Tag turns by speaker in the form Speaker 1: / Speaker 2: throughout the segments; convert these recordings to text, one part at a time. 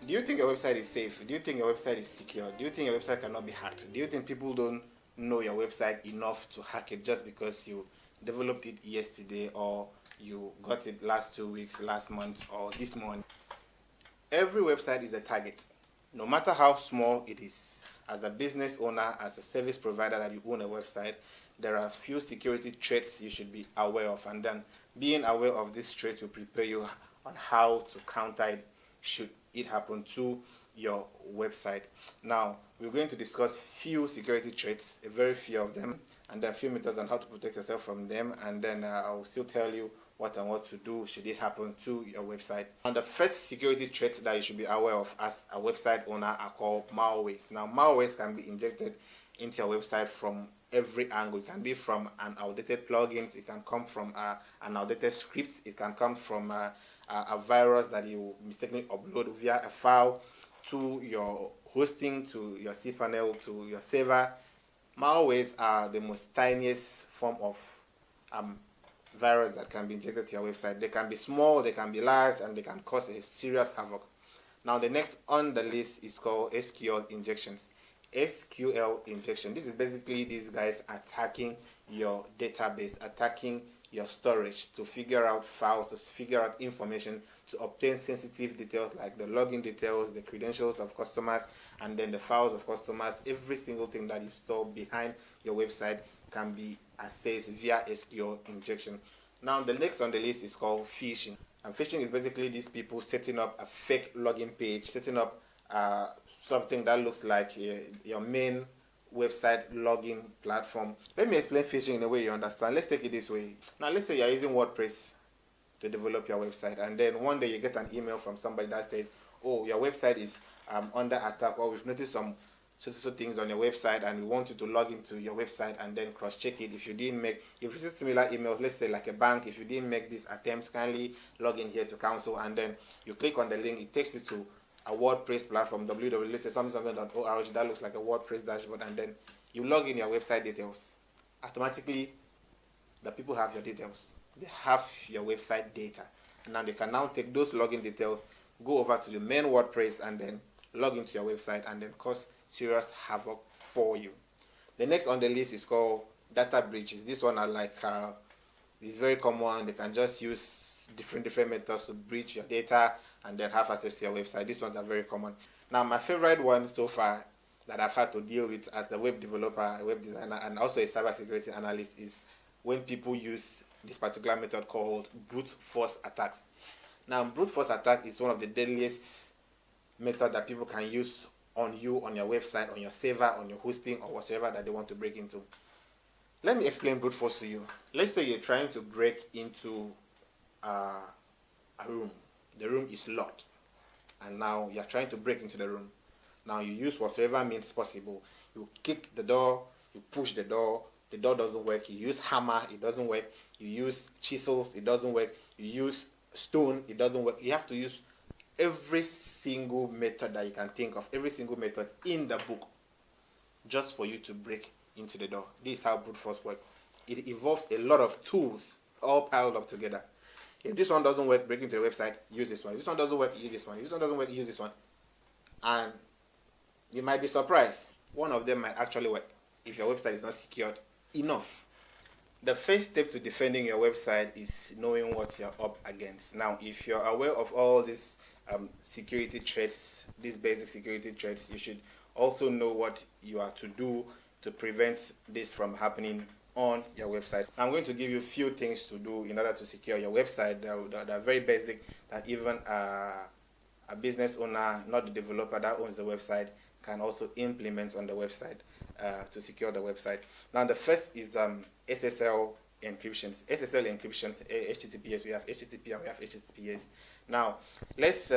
Speaker 1: Do you think your website is safe? Do you think your website is secure? Do you think your website cannot be hacked? Do you think people don't know your website enough to hack it just because you developed it yesterday, or you got it last 2 weeks, last month, or this month? Every website is a target, no matter how small it is. As a business owner, as a service provider that you own a website, there are a few security threats you should be aware of, and then being aware of these threats will prepare you on how to counter it should it happen to your website. Now, we're going to discuss few security threats, a very few of them, and then a few methods on how to protect yourself from them, and then I'll still tell you what and what to do should it happen to your website. And the first security threat that you should be aware of as a website owner are called malwares. Now, malwares can be injected into your website from every angle. It can be from an outdated plugins, it can come from an outdated script, it can come from a virus that you mistakenly upload via a file to your hosting, to your cPanel, to your server. Malwares are the most tiniest form of virus that can be injected to your website. They can be small, they can be large, and they can cause a serious havoc. Now, the next on the list is called SQL Injections. SQL injection. This is basically these guys attacking your database, attacking your storage to figure out files, to figure out information, to obtain sensitive details like the login details, the credentials of customers, and then the files of customers. Every single thing that you store behind your website can be accessed via SQL injection. Now, the next on the list is called phishing. And phishing is basically these people setting up a fake login page, setting up something that looks like your main website login platform. Let me explain phishing in a way you understand. Let's take it this way. Now, let's say you're using WordPress to develop your website, and then one day you get an email from somebody that says, oh, your website is under attack, or we've noticed some so things on your website, and we want you to log into your website and then cross-check it. If you receive similar emails, let's say like a bank, if you didn't make these attempts, kindly log in here to cancel, and then you click on the link, it takes you to a WordPress platform, www.something.org, that looks like a WordPress dashboard, and then you log in your website details. Automatically, the people have your details. They have your website data. And now they can now take those login details, go over to the main WordPress, and then log into your website and then cause serious havoc for you. The next on the list is called data breaches. This one are like, it's very common. They can just use different methods to breach your data and then have access to your website. These ones are very common. Now, my favorite one so far that I've had to deal with as a web developer, a web designer, and also a cybersecurity analyst is when people use this particular method called brute force attacks. Now, brute force attack is one of the deadliest methods that people can use on you, on your website, on your server, on your hosting, or whatever that they want to break into. Let me explain brute force to you. Let's say you're trying to break into a room. The room is locked, and now you're trying to break into the room. Now you use whatever means possible. You kick the door, you push the door doesn't work. You use hammer, it doesn't work. You use chisels, it doesn't work. You use stone, it doesn't work. You have to use every single method that you can think of, every single method in the book, just for you to break into the door. This is how brute force works. It involves a lot of tools all piled up together. If this one doesn't work, break into the website, use this one. If this one doesn't work, use this one. If this one doesn't work, use this one. And you might be surprised, one of them might actually work if your website is not secured enough. The first step to defending your website is knowing what you're up against. Now, if you're aware of all these security threats, these basic security threats, you should also know what you are to do to prevent this from happening on your website. I'm going to give you a few things to do in order to secure your website that are very basic, that even a business owner, not the developer that owns the website, can also implement on the website to secure the website. Now, the first is SSL encryptions. SSL encryptions, HTTPS. We have HTTP and we have HTTPS. Now, let's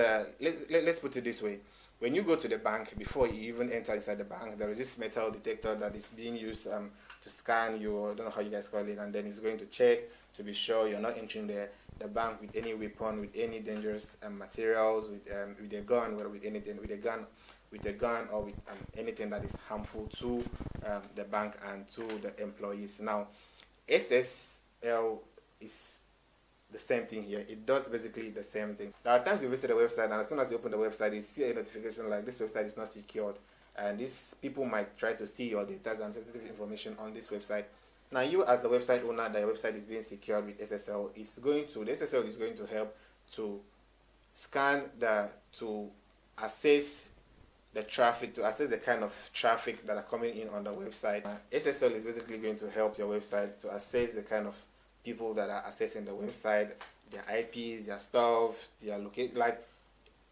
Speaker 1: put it this way. When you go to the bank, before you even enter inside the bank, there is this metal detector that is being used to scan you, or I don't know how you guys call it, and then it's going to check to be sure you're not entering the bank with any weapon, with any dangerous materials, with a gun, or with anything, with a gun, or with anything that is harmful to the bank and to the employees. Now, SSL is the same thing here. It does basically the same thing. There are times you visit a website, and as soon as you open the website, you see a notification like this website is not secured, and these people might try to steal your data and sensitive information on this website. Now, you as the website owner, that your website is being secured with SSL, the SSL is going to help to scan to assess the traffic, to assess the kind of traffic that are coming in on the website. SSL is basically going to help your website to assess the kind of people that are accessing the website, their IPs, their stuff, their location, like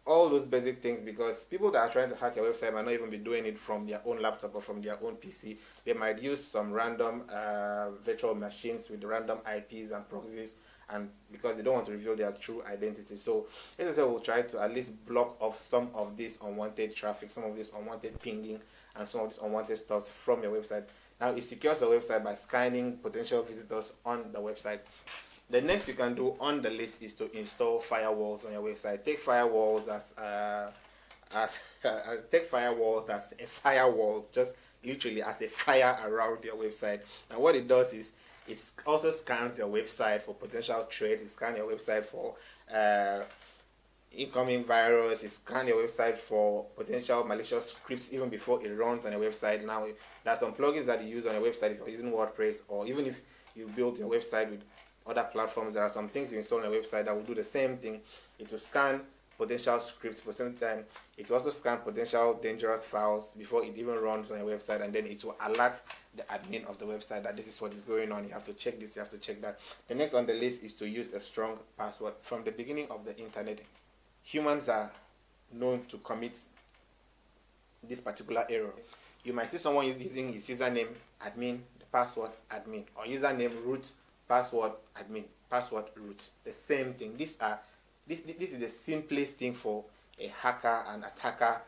Speaker 1: all those basic things, because people that are trying to hack your website might not even be doing it from their own laptop or from their own PC. They might use some random virtual machines with random IPs and proxies, and because they don't want to reveal their true identity. So SSL will try to at least block off some of this unwanted traffic, some of this unwanted pinging, and some of this unwanted stuff from your website. Now, it secures your website by scanning potential visitors on the website. The next you can do on the list is to install firewalls on your website. Take firewalls as a firewall, just literally as a fire around your website. And what it does is it also scans your website for potential threats. It scans your website for incoming virus. It scans your website for potential malicious scripts even before it runs on your website. Now, there are some plugins that you use on your website if you're using WordPress, or even if you build your website with other platforms. There are some things you install on your website that will do the same thing. It will scan potential scripts for some time. It will also scan potential dangerous files before it even runs on your website, and then it will alert the admin of the website that this is what is going on. You have to check this, you have to check that. The next on the list is to use a strong password. From the beginning of the internet, humans are known to commit this particular error. You might see someone using his username admin, the password admin, or username root, password admin, password root. The same thing. This is the simplest thing for a hacker and attacker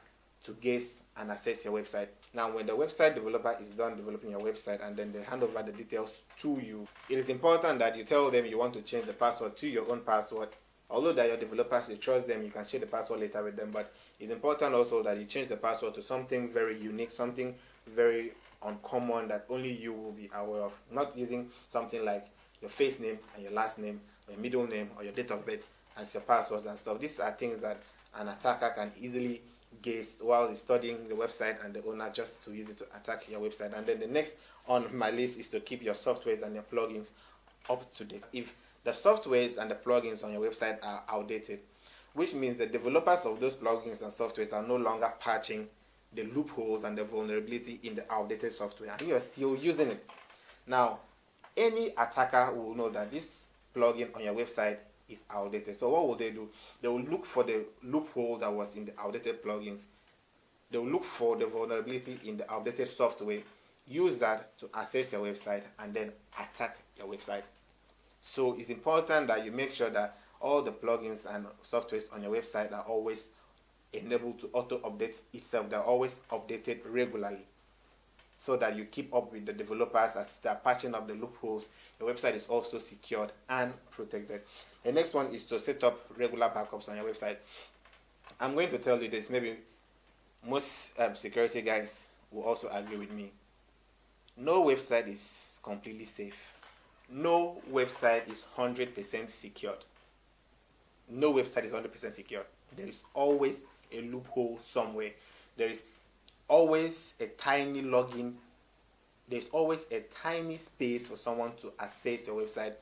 Speaker 1: to guess and access your website. Now, when the website developer is done developing your website and then they hand over the details to you, it is important that you tell them you want to change the password to your own password. Although that your developers, you trust them, you can share the password later with them, but it's important also that you change the password to something very unique, something very uncommon that only you will be aware of. Not using something like your first name and your last name, or your middle name, or your date of birth as your passwords and stuff. These are things that an attacker can easily guess while he's studying the website and the owner, just to use it to attack your website. And then the next on my list is to keep your softwares and your plugins up to date. If the softwares and the plugins on your website are outdated, which means the developers of those plugins and softwares are no longer patching the loopholes and the vulnerability in the outdated software, and you are still using it. Now, any attacker will know that this plugin on your website is outdated. So what will they do? They will look for the loophole that was in the outdated plugins. They will look for the vulnerability in the outdated software, use that to access your website, and then attack your website. So it's important that you make sure that all the plugins and softwares on your website are always enabled to auto-update itself. They're always updated regularly, so that you keep up with the developers as they're patching up the loopholes. Your website is also secured and protected. The next one is to set up regular backups on your website. I'm going to tell you this, maybe most security guys will also agree with me. No website is completely safe. No website is 100% secured. No website is 100% secure. There is always a loophole somewhere. There is always a tiny login. There's always a tiny space for someone to access your website.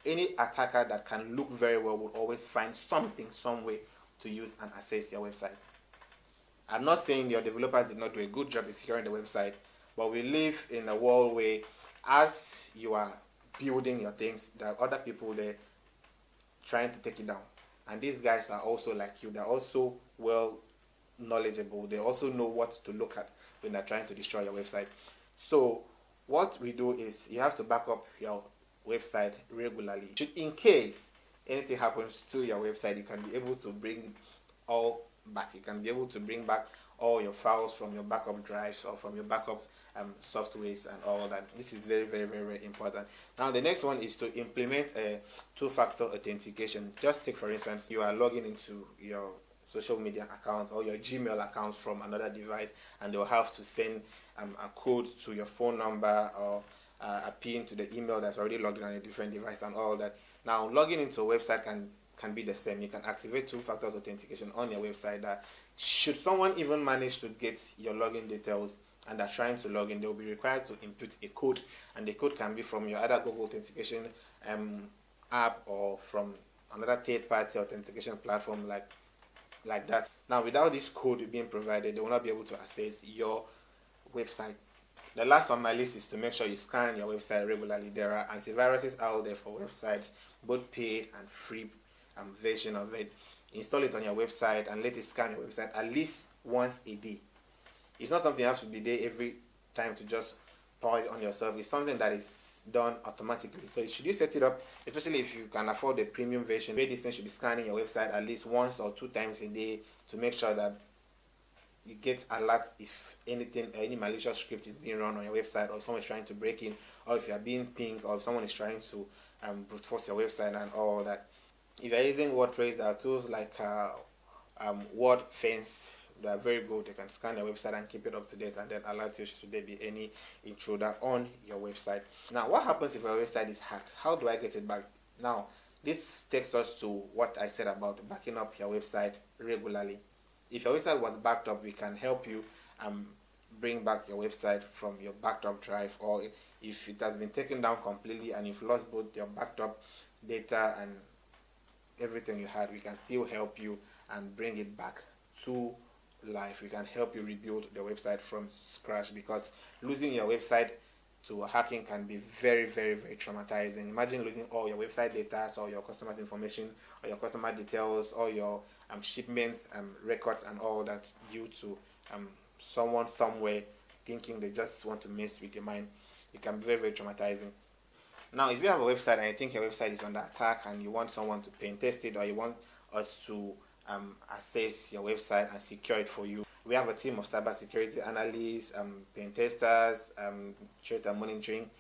Speaker 1: Any attacker that can look very well will always find something, some way to use and access your website. I'm not saying your developers did not do a good job in securing the website, but we live in a world where, as you are building your things, there are other people there trying to take it down. And these guys are also like you. They're also well knowledgeable. They also know what to look at when they're trying to destroy your website. So what we do is you have to back up your website regularly. In case anything happens to your website, you can be able to bring it all back. You can be able to bring back all your files from your backup drives or from your backup softwares and all that. This is very, very, very, very important. Now, the next one is to implement a two-factor authentication. Just take, for instance, you are logging into your social media account or your Gmail account from another device, and they'll have to send a code to your phone number or a pin to the email that's already logged in on a different device and all that. Now, logging into a website can be the same. You can activate two-factor authentication on your website that should someone even manage to get your login details and are trying to log in, they will be required to input a code, and the code can be from your other Google authentication app or from another third-party authentication platform like that. Now, without this code being provided, they will not be able to access your website. The last on my list is to make sure you scan your website regularly. There are antiviruses out there for websites, both paid and free version of it. Install it on your website and let it scan your website at least once a day. It's not something you have to be there every time to just power it on yourself. It's something that is done automatically. So should you set it up, especially if you can afford the premium version, where this thing should be scanning your website at least once or 2 times a day to make sure that you get alerts if any malicious script is being run on your website, or someone is trying to break in, or if you are being pinged, or if someone is trying to brute force your website and all that. If you're using WordPress, there are tools like WordFence. They are very good. They can scan your website and keep it up to date and then alert you should there be any intruder on your website. Now, what happens if your website is hacked? How do I get it back? Now, this takes us to what I said about backing up your website regularly. If your website was backed up, we can help you bring back your website from your backed up drive, or if it has been taken down completely and you've lost both your backed up data and everything you had, we can still help you and bring it back to life. We can help you rebuild the website from scratch, because losing your website to hacking can be very, very, very traumatizing. Imagine losing all your website data, or your customers' information, or your customer details, or your shipments records and all that, due to someone somewhere thinking they just want to mess with your mind. It can be very, very traumatizing. Now, if you have a website and you think your website is under attack and you want someone to pen test it, or you want us to assess your website and secure it for you, we have a team of cybersecurity analysts, pen testers, threat and monitoring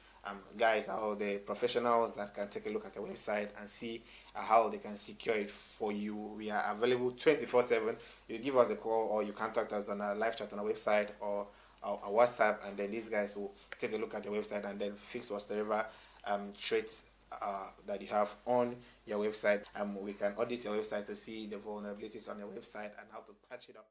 Speaker 1: guys are all the professionals that can take a look at your website and see how they can secure it for you. We are available 24/7. You give us a call, or you contact us on our live chat on our website or our WhatsApp, and then these guys will take a look at your website and then fix whatever threats that you have on your website. We can audit your website to see the vulnerabilities on your website and how to patch it up.